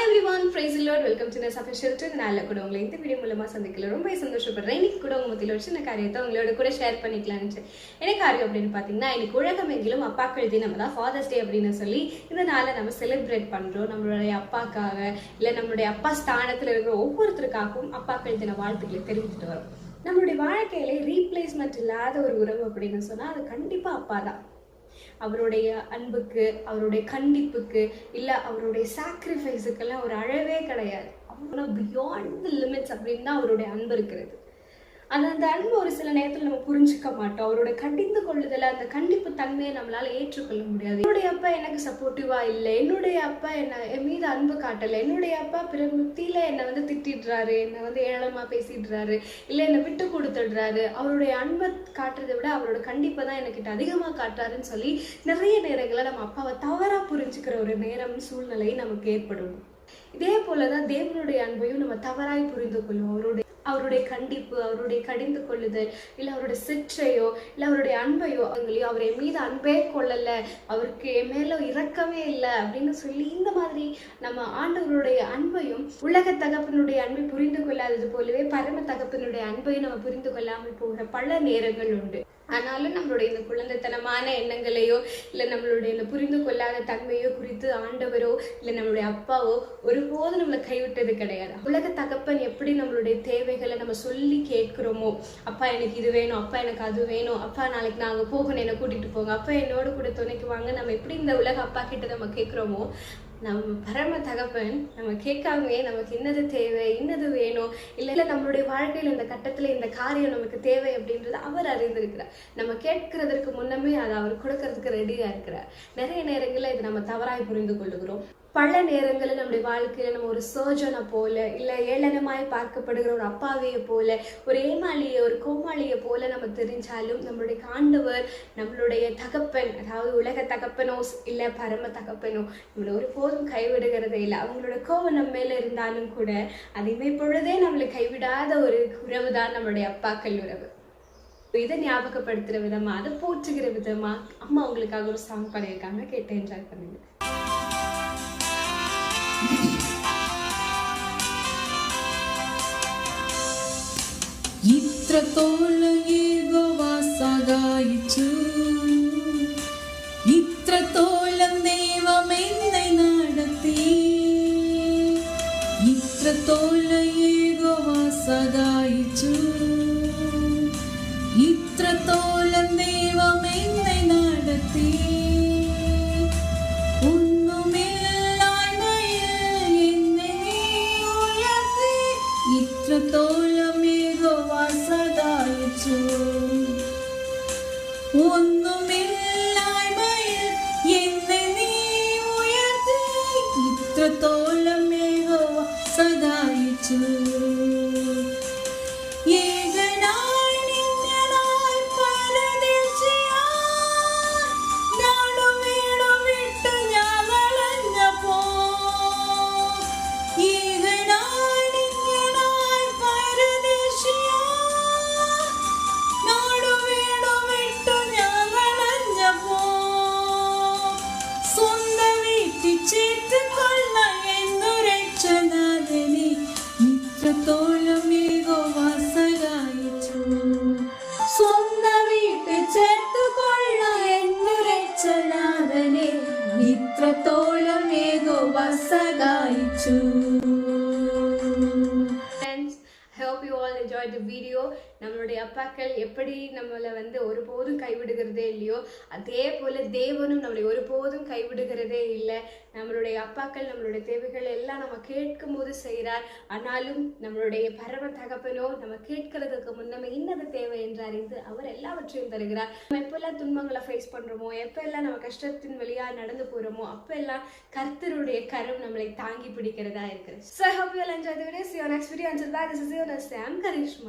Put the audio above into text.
everyone, praise the Lord. Welcome to Nessa Shelter. நான் கூட உங்களை இந்த வீடியோ மூலமா சந்திக்கல ரொம்ப சந்தோஷப்படுறேன். இன்னைக்கு கூட உங்க மத்தியில ஒரு சின்ன காரியத்தை உங்களோட கூட ஷேர் பண்ணிக்கலாம்னு. என்ன காரியம் அப்படின்னு பாத்தீங்கன்னா, இன்னைக்கு உலகமெங்கிலும் அப்பாக்கள் தினம், அதாவது ஃபாதர்ஸ் டே அப்படின்னு சொல்லி இந்த நாளை நம்ம செலிப்ரேட் பண்றோம். நம்மளுடைய அப்பாக்காக இல்ல நம்மளுடைய அப்பா ஸ்தானத்துல இருக்கிற ஒவ்வொருத்தருக்காகவும் அப்பாக்கள் தின வாழ்த்துக்களை தெரிவித்துட்டு வரோம். நம்மளுடைய வாழ்க்கையில ரீப்ளேஸ்மெண்ட் இல்லாத ஒரு உறவு அப்படின்னு சொன்னா அது கண்டிப்பா அப்பா தான். அவருடைய அன்புக்கு, அவருடைய கண்டிப்புக்கு, இல்ல அவருடைய சாக்ரிஃபைஸுக்கெல்லாம் ஒரு அளவே கிடையாது. அவ்வளோ பியாண்ட் தி லிமிட்ஸ் அப்படின்னு தான் அவருடைய அன்பு இருக்கிறது. அந்த அன்பு ஒரு சில நேரத்தில் நம்ம புரிஞ்சுக்க மாட்டோம். அவரோட கண்டிந்து கொள்ளுதல அந்த கண்டிப்பு தன்மையை நம்மளால ஏற்றுக்கொள்ள முடியாது. என்னுடைய அப்பா எனக்கு சப்போர்ட்டிவா இல்லை, என்னுடைய அப்பா என் மீது அன்பு காட்டலை, என்னுடைய அப்பா பிறத்தில என்னை திட்டிடுறாரு, என்னை ஏளனமா பேசிடுறாரு, இல்லை என்னை விட்டு கொடுத்துடுறாரு, அவருடைய அன்பை காட்டுறதை விட அவரோட கண்டிப்பை தான் எனக்கிட்ட அதிகமாக காட்டுறாருன்னு சொல்லி நிறைய நேரங்களில் நம்ம அப்பாவை தவறா புரிஞ்சுக்கிற ஒரு நேரம் சூழ்நிலை நமக்கு ஏற்படும். இதே போலதான் தேவனுடைய அன்பையும் நம்ம தவறாய் புரிந்து கொள்வோம். அவருடைய கண்டிப்பு, அவருடைய கடிந்து கொள்ளுதல், இல்லை அவருடைய சிற்றையோ இல்லை அவருடைய அன்பையோ அவர் என் மீது அன்பே கொள்ளலை, அவருக்கு என் மேல இரக்கமே இல்லை அப்படின்னு சொல்லி இந்த மாதிரி நம்ம ஆண்டவருடைய அன்பையும் உலக தகப்பனுடைய அன்பை புரிந்து கொள்ளாதது போலவே பரம தகப்பனுடைய அன்பையும் நம்ம புரிந்து கொள்ளாமல் போகிற பல நேரங்கள் உண்டு. ஆனாலும் நம்மளுடைய இந்த குழந்தைத்தனமான எண்ணங்களையோ இல்லை நம்மளுடைய இந்த புரிந்து கொள்ளாத தன்மையோ குறித்து ஆண்டவரோ இல்லை நம்மளுடைய அப்பாவோ ஒருபோதும் நம்மளை கைவிட்டது கிடையாது. உலக தகப்பன் எப்படி நம்மளுடைய தேவைகளை நம்ம சொல்லி கேட்கிறோமோ, அப்பா எனக்கு இது வேணும், அப்பா எனக்கு அது வேணும், அப்பா நாளைக்கு நான் அங்கே போகணும், என்னை கூட்டிட்டு போங்க, அப்பா என்னோட கூட துணைக்கு வாங்க, நம்ம எப்படி இந்த உலக அப்பா கிட்ட நம்ம கேட்குறோமோ, நம்ம பரம தகப்பன் நம்ம கேட்காமே நமக்கு என்னது தேவை, என்னது வேணும், இல்லை நம்மளுடைய வாழ்க்கையில் இந்த கட்டத்தில் இந்த காரியம் நமக்கு தேவை அப்படின்றது அவர் அறிந்திருக்கிறார். நம்ம கேட்கறதுக்கு முன்னமே அதை அவர் கொடுக்கறதுக்கு ரெடியாக இருக்கிறார். நிறைய நேரங்களில் இதை நம்ம தவறாய் புரிந்து கொள்ளுகிறோம். பல நேரங்களில் நம்முடைய வாழ்க்கையில நம்ம ஒரு சர்ஜனை போல, இல்லை ஏளனமாய் பார்க்கப்படுகிற ஒரு அப்பாவியை போல, ஒரு ஏமாளியை, ஒரு கோமாளியை போல நம்ம தெரிஞ்சாலும் நம்மளுடைய ஆண்டவர், நம்மளுடைய தகப்பன், அதாவது உலக தகப்பனோ இல்லை பரம தகப்பனோ நம்மளை ஒருபோதும் கைவிடுகிறதே இல்லை. அவங்களோட கோவம் நம்ம மேல இருந்தாலும் கூட அதையுமே பொழுதே நம்மளை கைவிடாத ஒரு உறவு தான் நம்மளுடைய அப்பாக்கள் உறவு. இதை ஞாபகப்படுத்துற விதமா, அதை போற்றுகிற விதமா அம்மா உங்களுக்காக ஒரு சாங் பண்ணியிருக்காங்க, கேட்டு என்ஜாய் பண்ணுங்க. ഇത്രത്തോളം യഹോവ സഹായിച്ചു, ഇത്രത്തോളം ദൈവം എന്നെ നടത്തി, ഇത്രത്തോളം യഹോവ സഹായിച്ചു, ഇത്രത്തോളം ദൈവം എന്നെ നടത്തി. ഇത്രത്തോളം യഹോവ സഹായിച്ചു, ഒന്നുമില്ലായ്മയിൽ എന്നെ നീ ഉയർത്തി, ഇത്രത്തോളം യഹോവ സഹായിച്ചു. ഇത്രത്തോളം യഹോവ സഹായിച്ചു. I hope you all enjoyed the video. நம்மளுடைய அப்பாக்கள் எப்படி நம்மளை ஒருபோதும் கைவிடுகிறதே இல்லையோ, அதே போல தேவனும் நம்மளை ஒருபோதும் கைவிடுகிறதே இல்லை. நம்மளுடைய அப்பாக்கள் நம்மளுடைய தேவைகள் எல்லாம் நம்ம கேட்கும் போது செய்கிறார். ஆனாலும் நம்மளுடைய பரம தகப்பனோ நம்ம கேட்கறதுக்கு முன்னமே இன்னது தேவை என்று அறிந்து அவர் எல்லாவற்றையும் தருகிறார். நம்ம எப்பெல்லாம் துன்பங்களை ஃபேஸ் பண்றோமோ, எப்பெல்லாம் நம்ம கஷ்டத்தின் வழியாக நடந்து போறோமோ, அப்பெல்லாம் கர்த்தருடைய கரம் நம்மளை தாங்கி பிடிக்கிறதா இருக்கிறது. So I hope you all enjoy the video. See you next video. Until that, this is your Sam Karishma.